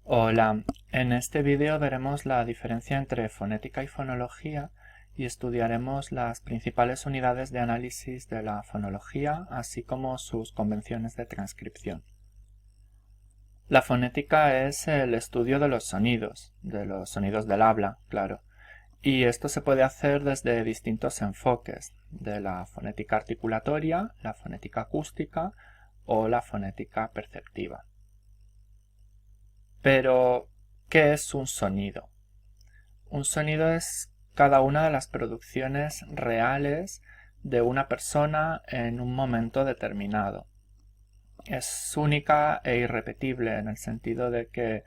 Hola, en este vídeo veremos la diferencia entre fonética y fonología y estudiaremos las principales unidades de análisis de la fonología, así como sus convenciones de transcripción. La fonética es el estudio de los sonidos del habla, claro, y esto se puede hacer desde distintos enfoques, de la fonética articulatoria, la fonética acústica o la fonética perceptiva. Pero, ¿qué es un sonido? Un sonido es cada una de las producciones reales de una persona en un momento determinado. Es única e irrepetible en el sentido de que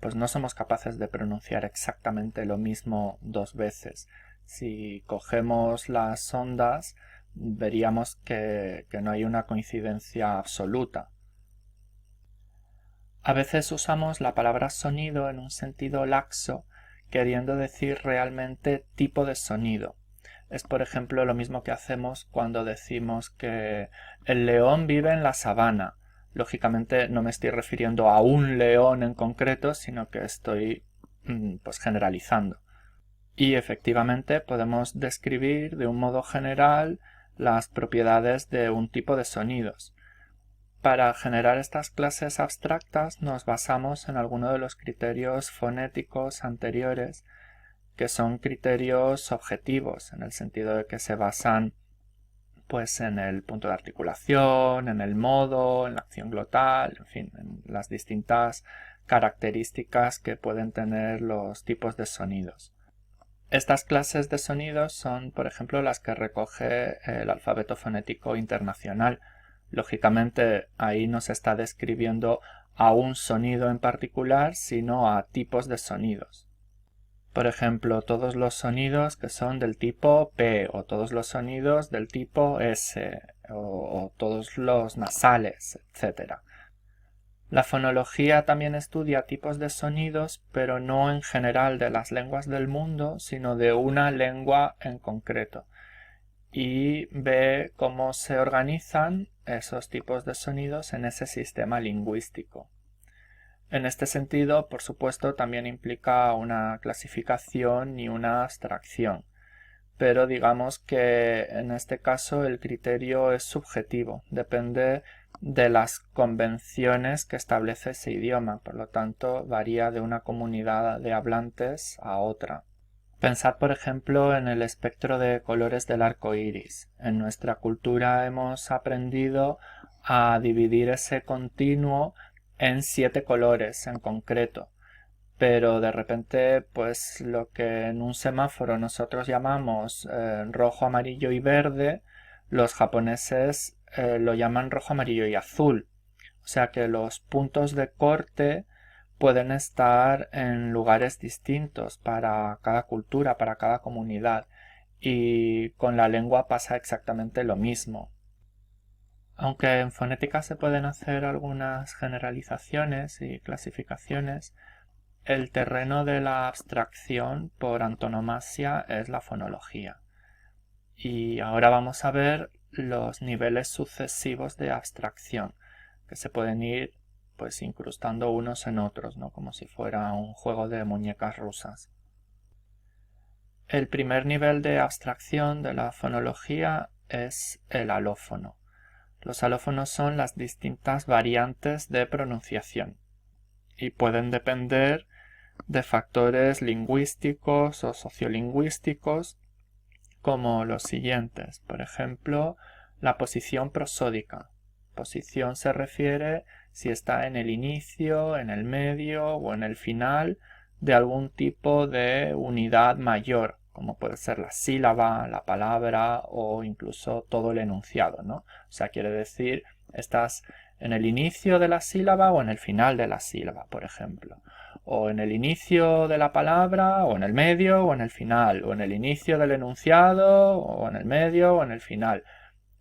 pues no somos capaces de pronunciar exactamente lo mismo dos veces. Si cogemos las ondas, veríamos que no hay una coincidencia absoluta. A veces usamos la palabra sonido en un sentido laxo, queriendo decir realmente tipo de sonido. Es, por ejemplo, lo mismo que hacemos cuando decimos que el león vive en la sabana. Lógicamente no me estoy refiriendo a un león en concreto, sino que estoy pues generalizando. Y efectivamente podemos describir de un modo general las propiedades de un tipo de sonidos. Para generar estas clases abstractas nos basamos en alguno de los criterios fonéticos anteriores, que son criterios objetivos, en el sentido de que se basan pues en el punto de articulación, en el modo, en la acción glotal, en fin, en las distintas características que pueden tener los tipos de sonidos. Estas clases de sonidos son, por ejemplo, las que recoge el alfabeto fonético internacional. Lógicamente, ahí no se está describiendo a un sonido en particular, sino a tipos de sonidos. Por ejemplo, todos los sonidos que son del tipo P, o todos los sonidos del tipo S, o todos los nasales, etc. La fonología también estudia tipos de sonidos, pero no en general de las lenguas del mundo, sino de una lengua en concreto. Y ve cómo se organizan esos tipos de sonidos en ese sistema lingüístico. En este sentido, por supuesto, también implica una clasificación y una abstracción, pero digamos que en este caso el criterio es subjetivo, depende de las convenciones que establece ese idioma, por lo tanto varía de una comunidad de hablantes a otra. Pensad, por ejemplo, en el espectro de colores del arco iris. En nuestra cultura hemos aprendido a dividir ese continuo en 7 colores en concreto, pero de repente pues lo que en un semáforo nosotros llamamos rojo, amarillo y verde, los japoneses lo llaman rojo, amarillo y azul. O sea que los puntos de corte pueden estar en lugares distintos para cada cultura, para cada comunidad, y con la lengua pasa exactamente lo mismo. Aunque en fonética se pueden hacer algunas generalizaciones y clasificaciones, el terreno de la abstracción por antonomasia es la fonología. Y ahora vamos a ver los niveles sucesivos de abstracción, que se pueden ir pues incrustando unos en otros, ¿no? Como si fuera un juego de muñecas rusas. El primer nivel de abstracción de la fonología es el alófono. Los alófonos son las distintas variantes de pronunciación y pueden depender de factores lingüísticos o sociolingüísticos como los siguientes. Por ejemplo, la posición prosódica. Posición se refiere si está en el inicio, en el medio o en el final de algún tipo de unidad mayor, como puede ser la sílaba, la palabra o incluso todo el enunciado, ¿no? O sea, quiere decir, estás en el inicio de la sílaba o en el final de la sílaba, por ejemplo. O en el inicio de la palabra, o en el medio, o en el final, o en el inicio del enunciado, o en el medio, o en el final.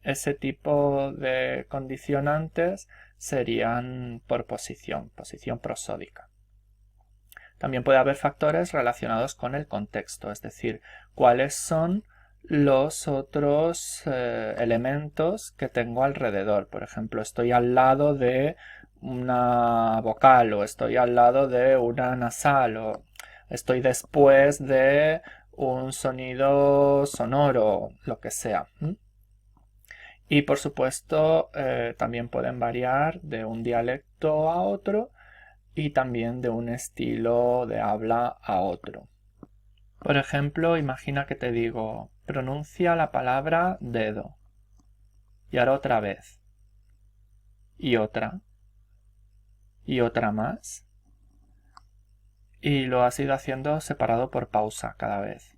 Ese tipo de condicionantes serían por posición prosódica. También puede haber factores relacionados con el contexto, es decir, cuáles son los otros elementos que tengo alrededor. Por ejemplo, estoy al lado de una vocal o estoy al lado de una nasal o estoy después de un sonido sonoro, lo que sea. Y por supuesto también pueden variar de un dialecto a otro y también de un estilo de habla a otro. Por ejemplo, imagina que te digo, pronuncia la palabra dedo. Y ahora otra vez. Y otra. Y otra más. Y lo has ido haciendo separado por pausa cada vez.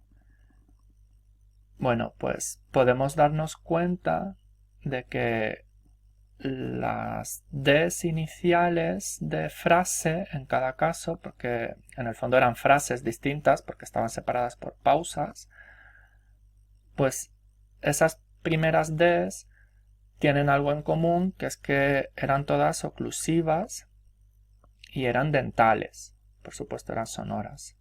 Bueno, pues podemos darnos cuenta de que las Ds iniciales de frase en cada caso, porque en el fondo eran frases distintas porque estaban separadas por pausas, pues esas primeras Ds tienen algo en común, que es que eran todas oclusivas y eran dentales, por supuesto eran sonoras.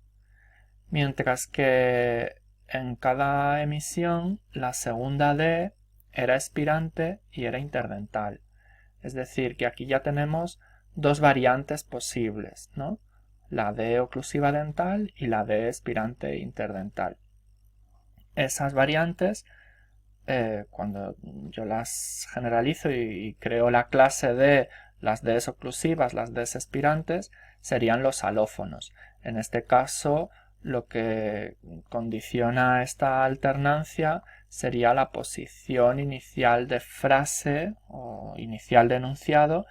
Mientras que en cada emisión la segunda D era expirante y era interdental. Es decir, que aquí ya tenemos dos variantes posibles, ¿no? La D oclusiva dental y la D expirante interdental. Esas variantes, cuando yo las generalizo y creo la clase de las Ds oclusivas, las Ds expirantes, serían los alófonos. En este caso, lo que condiciona esta alternancia sería la posición inicial de frase o inicial de enunciado,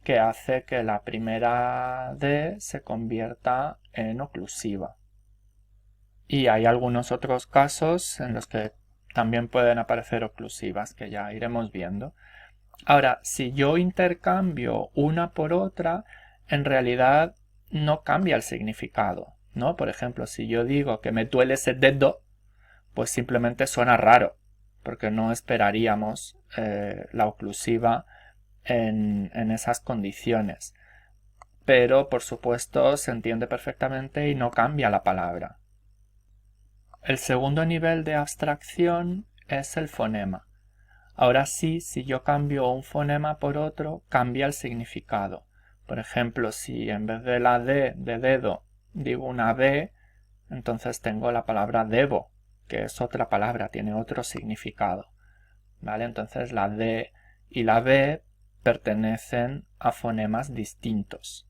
que hace que la primera D se convierta en oclusiva. Y hay algunos otros casos en los que también pueden aparecer oclusivas, que ya iremos viendo. Ahora, si yo intercambio una por otra, en realidad no cambia el significado, ¿no? Por ejemplo, si yo digo que me duele ese dedo, pues simplemente suena raro, porque no esperaríamos la oclusiva en esas condiciones. Pero, por supuesto, se entiende perfectamente y no cambia la palabra. El segundo nivel de abstracción es el fonema. Ahora sí, si yo cambio un fonema por otro, cambia el significado. Por ejemplo, si en vez de la D de dedo digo una B, entonces tengo la palabra debo, que es otra palabra, tiene otro significado. ¿Vale? Entonces la D y la B pertenecen a fonemas distintos.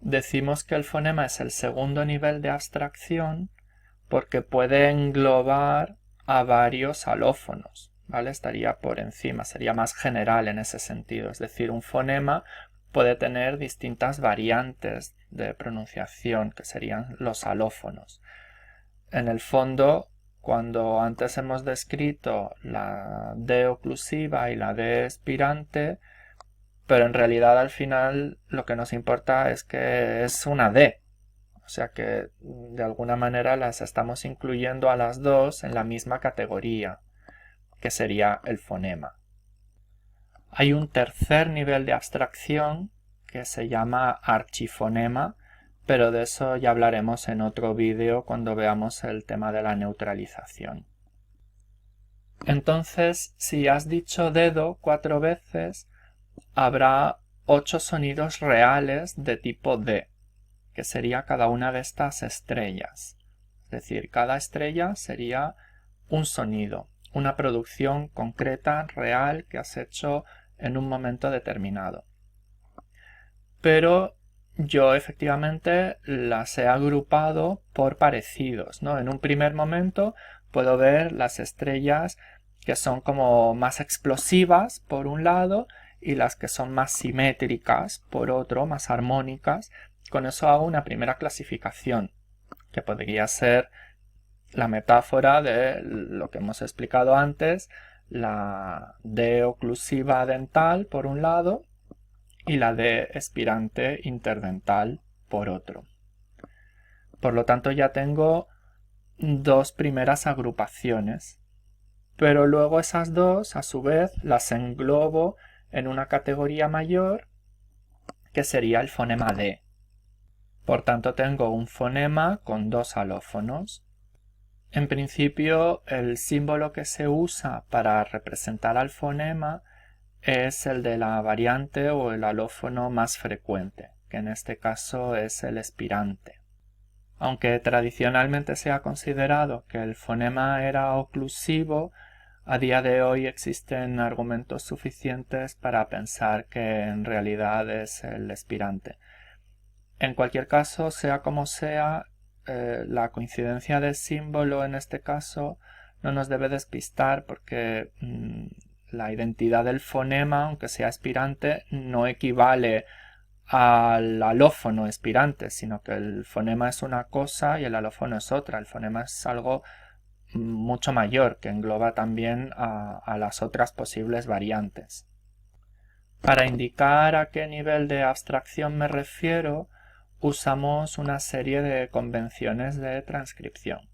Decimos que el fonema es el segundo nivel de abstracción porque puede englobar a varios alófonos, ¿vale? Estaría por encima, sería más general en ese sentido. Es decir, un fonema puede tener distintas variantes de pronunciación, que serían los alófonos. En el fondo, cuando antes hemos descrito la D oclusiva y la D expirante, pero en realidad al final lo que nos importa es que es una D. O sea que de alguna manera las estamos incluyendo a las dos en la misma categoría, que sería el fonema. Hay un tercer nivel de abstracción que se llama archifonema, pero de eso ya hablaremos en otro vídeo cuando veamos el tema de la neutralización. Entonces, si has dicho dedo 4 veces, habrá 8 sonidos reales de tipo D, que sería cada una de estas estrellas. Es decir, cada estrella sería un sonido, una producción concreta, real, que has hecho en un momento determinado. Pero yo efectivamente las he agrupado por parecidos, ¿no? En un primer momento puedo ver las estrellas que son como más explosivas por un lado y las que son más simétricas por otro, más armónicas. Con eso hago una primera clasificación, que podría ser la metáfora de lo que hemos explicado antes, la D oclusiva dental por un lado y la D expirante interdental por otro. Por lo tanto ya tengo dos primeras agrupaciones, pero luego esas dos a su vez las englobo en una categoría mayor que sería el fonema D. Por tanto tengo un fonema con dos alófonos. En principio el símbolo que se usa para representar al fonema es el de la variante o el alófono más frecuente, que en este caso es el espirante. Aunque tradicionalmente se ha considerado que el fonema era oclusivo, a día de hoy existen argumentos suficientes para pensar que en realidad es el espirante. En cualquier caso, sea como sea, la coincidencia de símbolo en este caso no nos debe despistar porque la identidad del fonema, aunque sea espirante, no equivale al alófono espirante, sino que el fonema es una cosa y el alófono es otra. El fonema es algo mucho mayor que engloba también a las otras posibles variantes. Para indicar a qué nivel de abstracción me refiero, usamos una serie de convenciones de transcripción.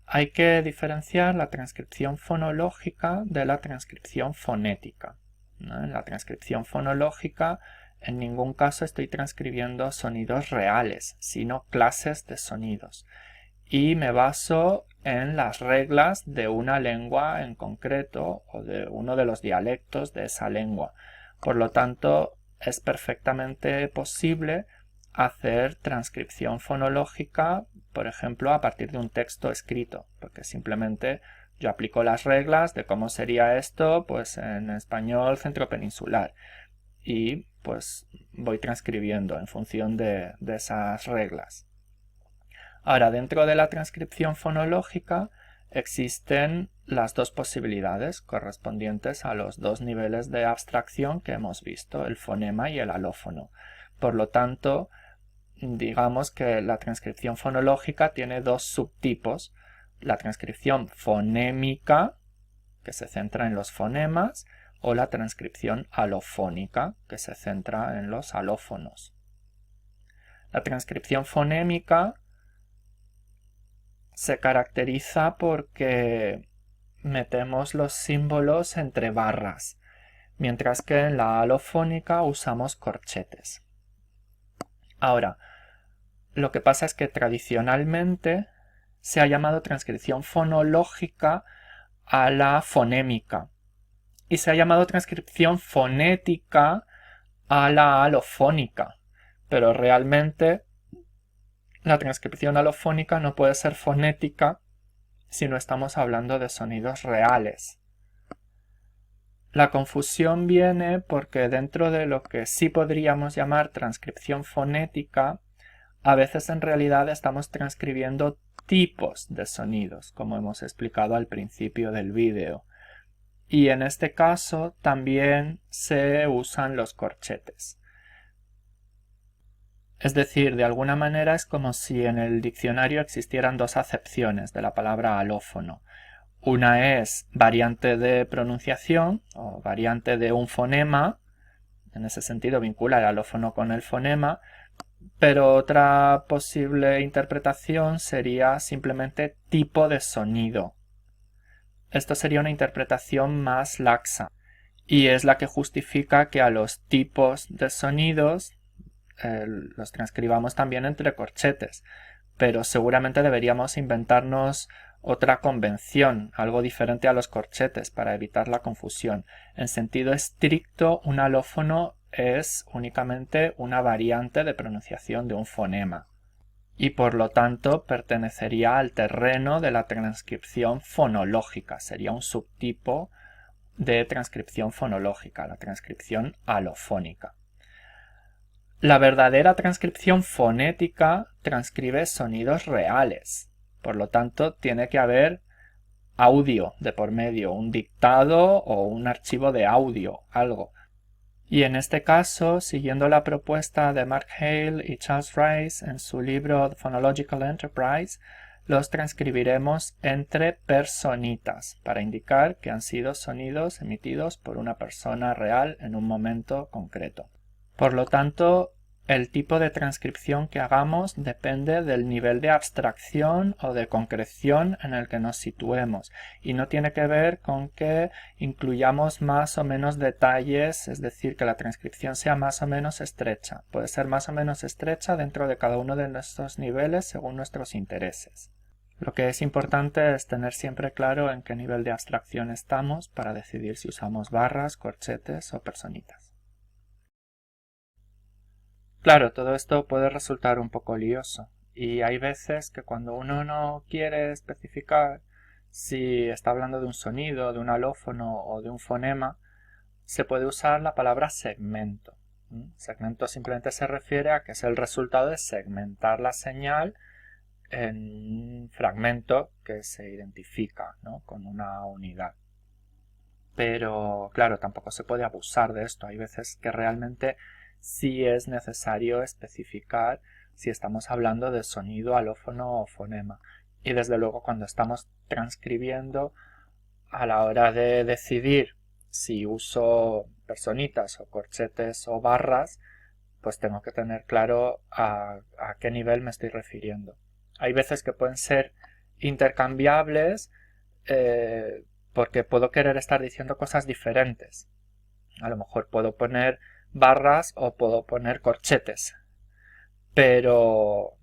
Hay que diferenciar la transcripción fonológica de la transcripción fonética. En la transcripción fonológica en ningún caso estoy transcribiendo sonidos reales, sino clases de sonidos. Y me baso en las reglas de una lengua en concreto o de uno de los dialectos de esa lengua. Por lo tanto, es perfectamente posible hacer transcripción fonológica, por ejemplo, a partir de un texto escrito, porque simplemente yo aplico las reglas de cómo sería esto pues en español centropeninsular y pues voy transcribiendo en función de esas reglas. Ahora, dentro de la transcripción fonológica existen las dos posibilidades correspondientes a los dos niveles de abstracción que hemos visto, el fonema y el alófono. Por lo tanto, digamos que la transcripción fonológica tiene dos subtipos. La transcripción fonémica, que se centra en los fonemas, o la transcripción alofónica, que se centra en los alófonos. La transcripción fonémica se caracteriza porque metemos los símbolos entre barras, mientras que en la alofónica usamos corchetes. Ahora, lo que pasa es que tradicionalmente se ha llamado transcripción fonológica a la fonémica y se ha llamado transcripción fonética a la alofónica, pero realmente la transcripción alofónica no puede ser fonética si no estamos hablando de sonidos reales. La confusión viene porque dentro de lo que sí podríamos llamar transcripción fonética, a veces en realidad estamos transcribiendo tipos de sonidos, como hemos explicado al principio del vídeo. Y en este caso también se usan los corchetes. Es decir, de alguna manera es como si en el diccionario existieran dos acepciones de la palabra alófono. Una es variante de pronunciación o variante de un fonema, en ese sentido vincula el alófono con el fonema, pero otra posible interpretación sería simplemente tipo de sonido. Esto sería una interpretación más laxa y es la que justifica que a los tipos de sonidos los transcribamos también entre corchetes, pero seguramente deberíamos inventarnos otra convención, algo diferente a los corchetes para evitar la confusión. En sentido estricto, un alófono es únicamente una variante de pronunciación de un fonema y por lo tanto pertenecería al terreno de la transcripción fonológica, sería un subtipo de transcripción fonológica, la transcripción alofónica. La verdadera transcripción fonética transcribe sonidos reales, por lo tanto tiene que haber audio de por medio, un dictado o un archivo de audio, algo. Y en este caso, siguiendo la propuesta de Mark Hale y Charles Rice en su libro The Phonological Enterprise, los transcribiremos entre personitas para indicar que han sido sonidos emitidos por una persona real en un momento concreto. Por lo tanto, el tipo de transcripción que hagamos depende del nivel de abstracción o de concreción en el que nos situemos y no tiene que ver con que incluyamos más o menos detalles, es decir, que la transcripción sea más o menos estrecha. Puede ser más o menos estrecha dentro de cada uno de nuestros niveles según nuestros intereses. Lo que es importante es tener siempre claro en qué nivel de abstracción estamos para decidir si usamos barras, corchetes o personitas. Claro, todo esto puede resultar un poco lioso y hay veces que cuando uno no quiere especificar si está hablando de un sonido, de un alófono o de un fonema, se puede usar la palabra segmento. Segmento simplemente se refiere a que es el resultado de segmentar la señal en un fragmento que se identifica, ¿no?, con una unidad. Pero claro, tampoco se puede abusar de esto. Hay veces que realmente sí es necesario especificar si estamos hablando de sonido, alófono o fonema. Y desde luego cuando estamos transcribiendo, a la hora de decidir si uso personitas o corchetes o barras, pues tengo que tener claro a qué nivel me estoy refiriendo. Hay veces que pueden ser intercambiables porque puedo querer estar diciendo cosas diferentes. A lo mejor puedo poner barras o puedo poner corchetes, pero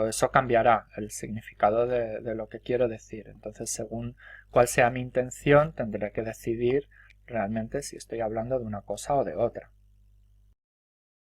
eso cambiará el significado de lo que quiero decir. Entonces, según cuál sea mi intención, tendré que decidir realmente si estoy hablando de una cosa o de otra.